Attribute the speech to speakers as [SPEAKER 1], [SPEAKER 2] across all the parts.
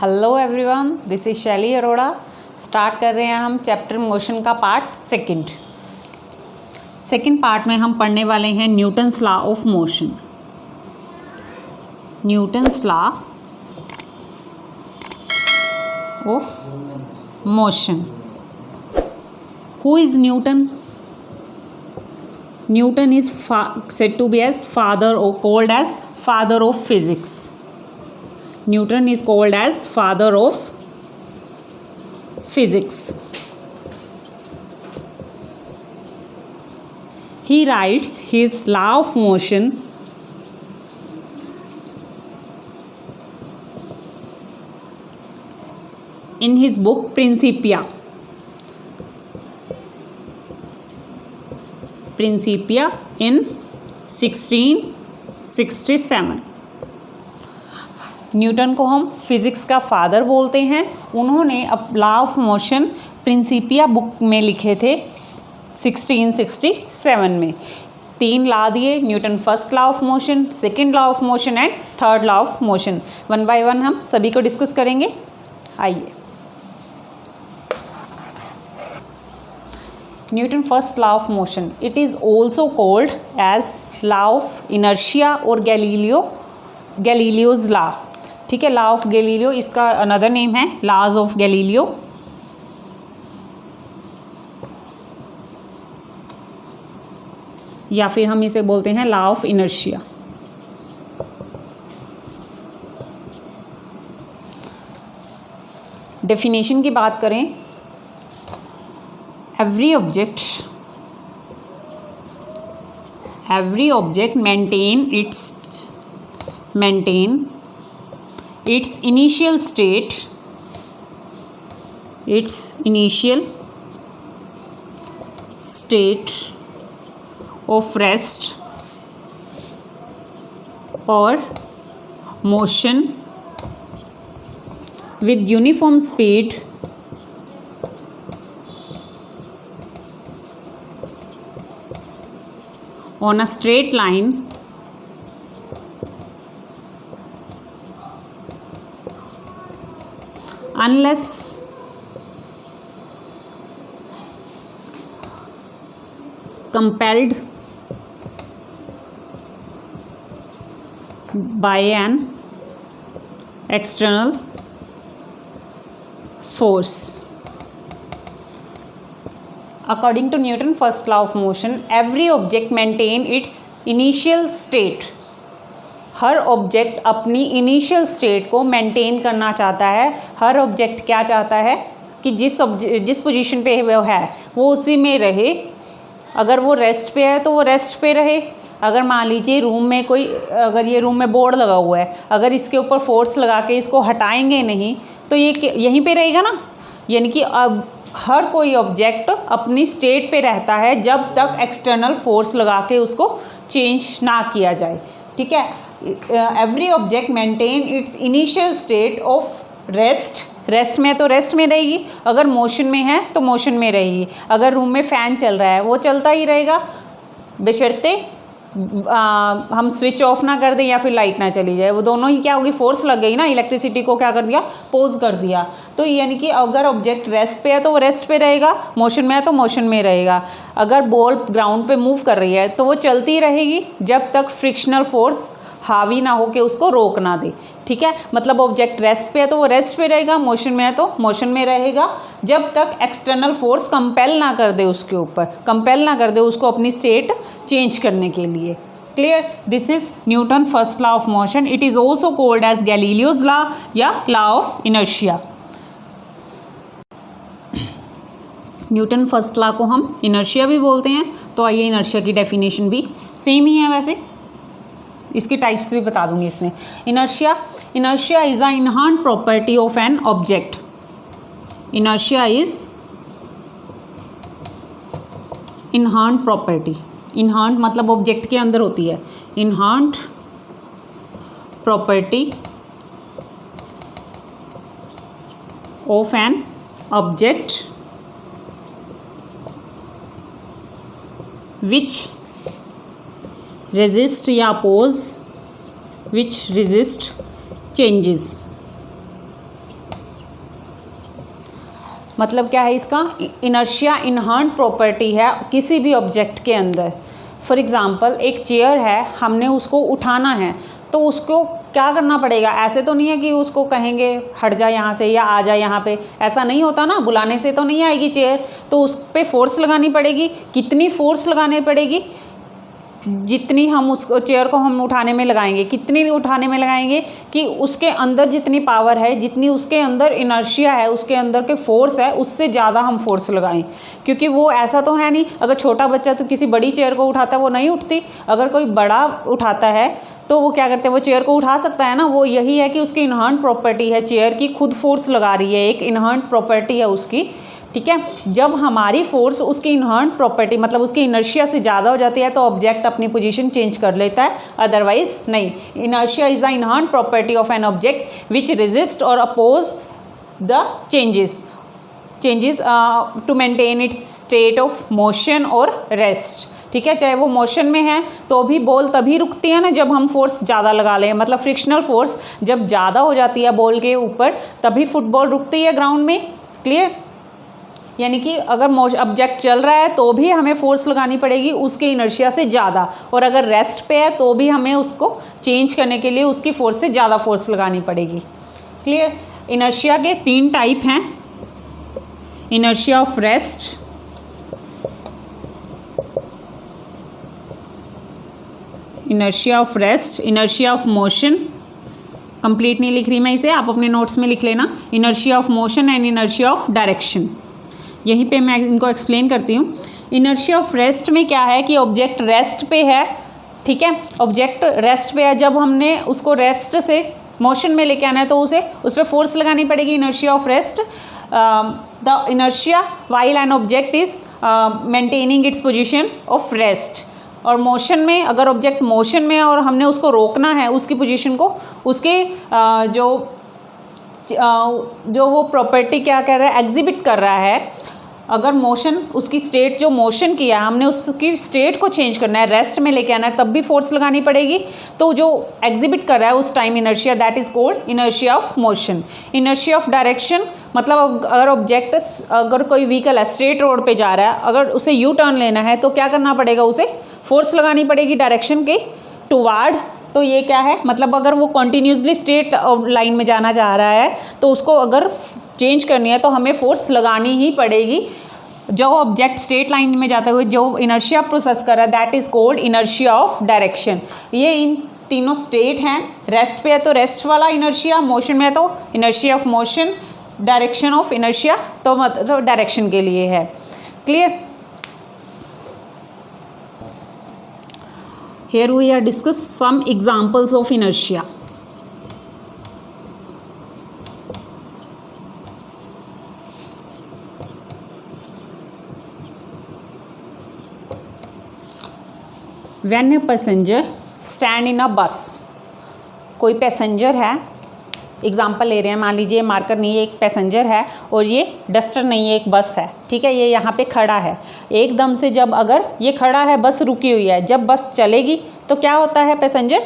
[SPEAKER 1] Hello everyone, this is शैली Arora. Start कर रहे हैं हम चैप्टर मोशन का पार्ट सेकंड पार्ट में हम पढ़ने वाले हैं Newton's law of motion. Newton's law of motion. Who is Newton? Newton is said to be as father or called as father of physics. Newton is called as father of physics. He writes his law of motion in his book Principia in 1667। Newton को हम physics का father बोलते हैं। उन्होंने अब law of motion Principia book में लिखे थे 1667 में। 3 लॉ दिए Newton, first law of motion, second law of motion and third law of motion. One by one हम सभी को डिस्कस करेंगे। आइए, Newton first law of motion, it is also called as law of inertia और Galileo's law. ठीक है, law of Galileo इसका another name है लॉज ऑफ गैलीलियो। या फिर हम इसे बोलते हैं लॉ ऑफ इनर्शिया। डेफिनेशन की बात करें, every object maintain its initial state of rest or motion with uniform speed on a straight line unless compelled by an external force. According to Newton first law of motion, every object maintain its initial state. Her object अपनी initial state को maintain करना चाहता है। हर object क्या चाहता है कि जिस पोजीशन पे वो है वो उसी में रहे। अगर वो रेस्ट पे है तो वो रेस्ट पे रहे। अगर मान लीजिए अगर ये रूम में बोर्ड लगा हुआ है, अगर इसके ऊपर फोर्स लगा के इसको हटाएंगे नहीं तो ये यहीं पे रहेगा ना। यानी कि अब हर कोई ऑब्जेक्ट अपनी स्टेट पे रहता है जब तक एक्सटर्नल फोर्स लगा के उसको चेंज ना किया जाए। ठीक है, every object maintain its initial state of rest में तो रेस्ट में रहेगी, अगर मोशन में है तो मोशन में रहेगी। अगर रूम में फ़ैन चल रहा है वो चलता ही रहेगा बशर्ते हम स्विच ऑफ ना कर दें या फिर लाइट ना चली जाए। वो दोनों ही क्या होगी, फोर्स लग गई ना, इलेक्ट्रिसिटी को क्या कर दिया, पोज कर दिया। तो यानी कि अगर ऑब्जेक्ट रेस्ट पे है तो वो रेस्ट पे रहेगा, मोशन में है तो मोशन में रहेगा। अगर बॉल ग्राउंड पे मूव कर रही है तो वो चलती रहेगी जब तक फ्रिक्शनल फोर्स हावी ना हो के उसको रोक ना दे। ठीक है, मतलब ऑब्जेक्ट रेस्ट पे है तो वो रेस्ट पे रहेगा, मोशन में है तो मोशन में रहेगा जब तक एक्सटर्नल फोर्स कंपेल ना कर दे उसको अपनी स्टेट चेंज करने के लिए। Clear? This is Newton first law of motion. It is also called as Galileo's law या law of inertia. Newton first law को हम इनर्शिया भी बोलते हैं। तो आइए, इनर्शिया की डेफिनेशन भी सेम ही है, वैसे इसके टाइप्स भी बता दूंगी इसमें। Inertia is a inherent property of an object. Inertia is inherent property. Inherent मतलब ऑब्जेक्ट के अंदर होती है। Inherent property of an object which resist या oppose, which resist changes. मतलब क्या है इसका, इनर्शिया इनहर्ंट प्रॉपर्टी है किसी भी ऑब्जेक्ट के अंदर। फॉर एग्ज़ाम्पल एक चेयर है, हमने उसको उठाना है तो उसको क्या करना पड़ेगा, ऐसे तो नहीं है कि उसको कहेंगे हट जा यहाँ से या आ जा यहाँ पे, ऐसा नहीं होता ना, बुलाने से तो नहीं आएगी चेयर, तो उस पर फोर्स लगानी पड़ेगी। कितनी फोर्स लगानी पड़ेगी, जितनी हम उसको चेयर को हम उठाने में लगाएंगे, कितनी उठाने में लगाएंगे कि उसके अंदर जितनी पावर है, जितनी उसके अंदर इनर्शिया है, उसके अंदर के फोर्स है, उससे ज़्यादा हम फोर्स लगाएं। क्योंकि वो ऐसा तो है नहीं, अगर छोटा बच्चा तो किसी बड़ी चेयर को उठाता है वो नहीं उठती, अगर कोई बड़ा उठाता है तो वो क्या करते हैं, वो चेयर को उठा सकता है ना। वो यही है कि उसकी इनहर्ंट प्रॉपर्टी है, चेयर की खुद फोर्स लगा रही है, एक इनहर्ंट प्रॉपर्टी है उसकी, ठीक है। जब हमारी फोर्स उसकी इनहर्ंट प्रॉपर्टी मतलब उसकी इनर्शिया से ज़्यादा हो जाती है तो ऑब्जेक्ट अपनी पोजीशन चेंज कर लेता है, अदरवाइज नहीं। Inertia is the inherent property of an object which resist और oppose the changes to maintain its state of motion और रेस्ट, ठीक है। चाहे वो मोशन में है तो भी बॉल तभी रुकती है ना जब हम फोर्स ज़्यादा लगा लें, मतलब फ्रिक्शनल फोर्स जब ज़्यादा हो जाती है बॉल के ऊपर तभी फुटबॉल रुकती है ग्राउंड में, क्लियर। यानी कि अगर ऑब्जेक्ट चल रहा है तो भी हमें फोर्स लगानी पड़ेगी उसके इनर्शिया से ज़्यादा, और अगर रेस्ट पे है तो भी हमें उसको चेंज करने के लिए उसकी फोर्स से ज़्यादा फोर्स लगानी पड़ेगी, क्लियर। इनर्शिया के 3 टाइप हैं, inertia of rest, inertia of motion, complete नहीं लिख रही मैं इसे, आप अपने नोट्स में लिख लेना, inertia of motion and inertia of direction. यहीं पे मैं इनको एक्सप्लेन करती हूँ। इनर्शिया ऑफ रेस्ट में क्या है कि ऑब्जेक्ट रेस्ट पे है, ठीक है, ऑब्जेक्ट रेस्ट पे है, जब हमने उसको रेस्ट से मोशन में लेके आना है तो उस पर फोर्स लगानी पड़ेगी, inertia of rest. The inertia while an object is maintaining its position of rest. और मोशन में, अगर ऑब्जेक्ट मोशन में और हमने उसको रोकना है उसकी पोजीशन को, उसके जो वो प्रॉपर्टी क्या कर रहा है, एग्जिबिट कर रहा है, अगर मोशन उसकी स्टेट जो मोशन किया हमने उसकी स्टेट को चेंज करना है, रेस्ट में लेके आना है, तब भी फोर्स लगानी पड़ेगी। तो जो एग्जिबिट कर रहा है उस time inertia, that is called inertia of motion. Inertia of direction मतलब अगर ऑब्जेक्ट, अगर कोई व्हीकल है स्ट्रेट रोड पे जा रहा है, अगर उसे यू टर्न लेना है तो क्या करना पड़ेगा, उसे फोर्स लगानी पड़ेगी डायरेक्शन के टुवार्ड। तो ये क्या है, मतलब अगर वो कॉन्टीन्यूसली स्ट्रेट लाइन में जाना चाह रहा है तो उसको अगर चेंज करनी है तो हमें फोर्स लगानी ही पड़ेगी। जो ऑब्जेक्ट स्ट्रेट लाइन में जाते हुए जो इनर्शिया प्रोसेस कर रहा है that is called inertia of direction. ये इन तीनों स्टेट हैं, रेस्ट पे है तो रेस्ट वाला इनर्शिया, मोशन में है तो inertia of motion, direction of inertia तो मतलब डायरेक्शन के लिए है, clear. Here we are discuss some examples of inertia. When a passenger stand in a bus, कोई पैसेंजर है, एग्जाम्पल ले रहे हैं, मान लीजिए मार्कर नहीं है, एक पैसेंजर है और ये डस्टर नहीं है, एक बस है, ठीक है, ये यहाँ पे खड़ा है। एकदम से जब अगर ये खड़ा है, बस रुकी हुई है, जब बस चलेगी तो क्या होता है, पैसेंजर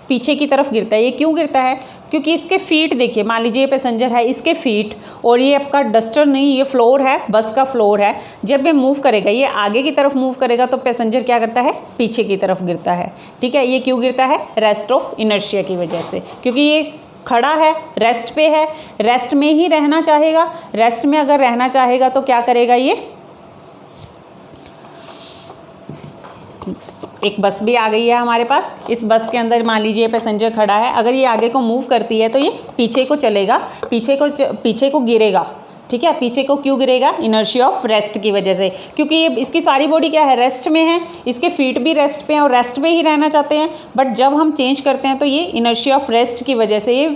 [SPEAKER 1] पीछे की तरफ गिरता है। ये क्यों गिरता है, क्योंकि इसके फीट देखिए, मान लीजिए ये पैसेंजर है, इसके फीट और ये आपका डस्टर नहीं, ये फ्लोर है, बस का फ्लोर है। जब ये मूव करेगा, ये आगे की तरफ मूव करेगा तो पैसेंजर क्या करता है, पीछे की तरफ गिरता है, ठीक है। ये क्यों गिरता है, रेस्ट ऑफ इनर्शिया की वजह से, क्योंकि ये खड़ा है, रेस्ट पे है, रेस्ट में ही रहना चाहेगा। रेस्ट में अगर रहना चाहेगा तो क्या करेगा, ये एक बस भी आ गई है हमारे पास। इस बस के अंदर मान लीजिए पैसेंजर खड़ा है, अगर ये आगे को मूव करती है तो ये पीछे को चलेगा, पीछे को गिरेगा, ठीक है। पीछे को क्यों गिरेगा, इनर्शिया ऑफ रेस्ट की वजह से, क्योंकि ये इसकी सारी बॉडी क्या है, रेस्ट में है, इसके फीट भी रेस्ट पे हैं और रेस्ट में ही रहना चाहते हैं। बट जब हम चेंज करते हैं तो ये इनर्शिया ऑफ रेस्ट की वजह से ये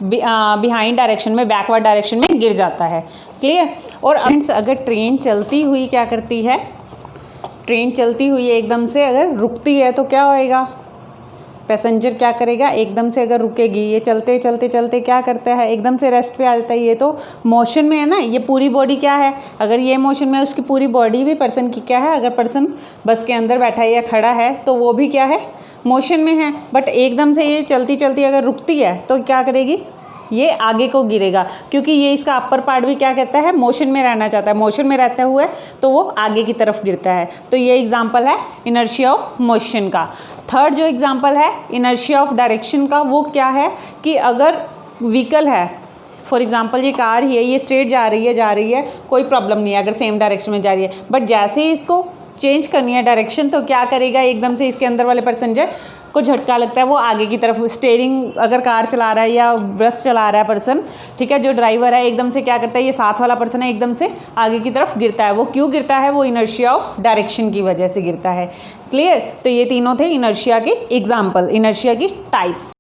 [SPEAKER 1] बिहाइंड डायरेक्शन में, बैकवर्ड डायरेक्शन में गिर जाता है, क्लियर। और अगर ट्रेन चलती हुई क्या करती है, ट्रेन चलती हुई एकदम से अगर रुकती है तो क्या होएगा, पैसेंजर क्या करेगा, एकदम से अगर रुकेगी, ये चलते चलते चलते क्या करता है, एकदम से रेस्ट पे आ जाता है। ये तो मोशन में है ना, ये पूरी बॉडी क्या है, अगर ये मोशन में है उसकी पूरी बॉडी भी पर्सन की क्या है, अगर पर्सन बस के अंदर बैठा है या खड़ा है तो वो भी क्या है, मोशन में है। बट एकदम से ये चलती चलती अगर रुकती है तो क्या करेगी, ये आगे को गिरेगा, क्योंकि ये इसका अपर पार्ट भी क्या कहता है, मोशन में रहना चाहता है, मोशन में रहते हुए तो वो आगे की तरफ गिरता है। तो ये एग्जाम्पल है इनर्शिया ऑफ मोशन का। थर्ड जो एग्जाम्पल है इनर्शिया ऑफ डायरेक्शन का, वो क्या है कि अगर व्हीकल है, फॉर एग्जाम्पल ये कार ही है, ये स्ट्रेट जा रही है, कोई प्रॉब्लम नहीं है अगर सेम डायरेक्शन में जा रही है, बट जैसे ही इसको चेंज करनी है डायरेक्शन तो क्या करेगा, एकदम से इसके अंदर वाले पैसेंजर को झटका लगता है, वो आगे की तरफ, स्टेयरिंग अगर कार चला रहा है या बस चला रहा है पर्सन, ठीक है, जो ड्राइवर है एकदम से क्या करता है, ये साथ वाला पर्सन है, एकदम से आगे की तरफ गिरता है। वो क्यों गिरता है, वो इनर्शिया ऑफ डायरेक्शन की वजह से गिरता है। क्लियर। तो ये तीनों थे इनर्शिया के एग्जाम्पल, इनर्शिया की टाइप्स।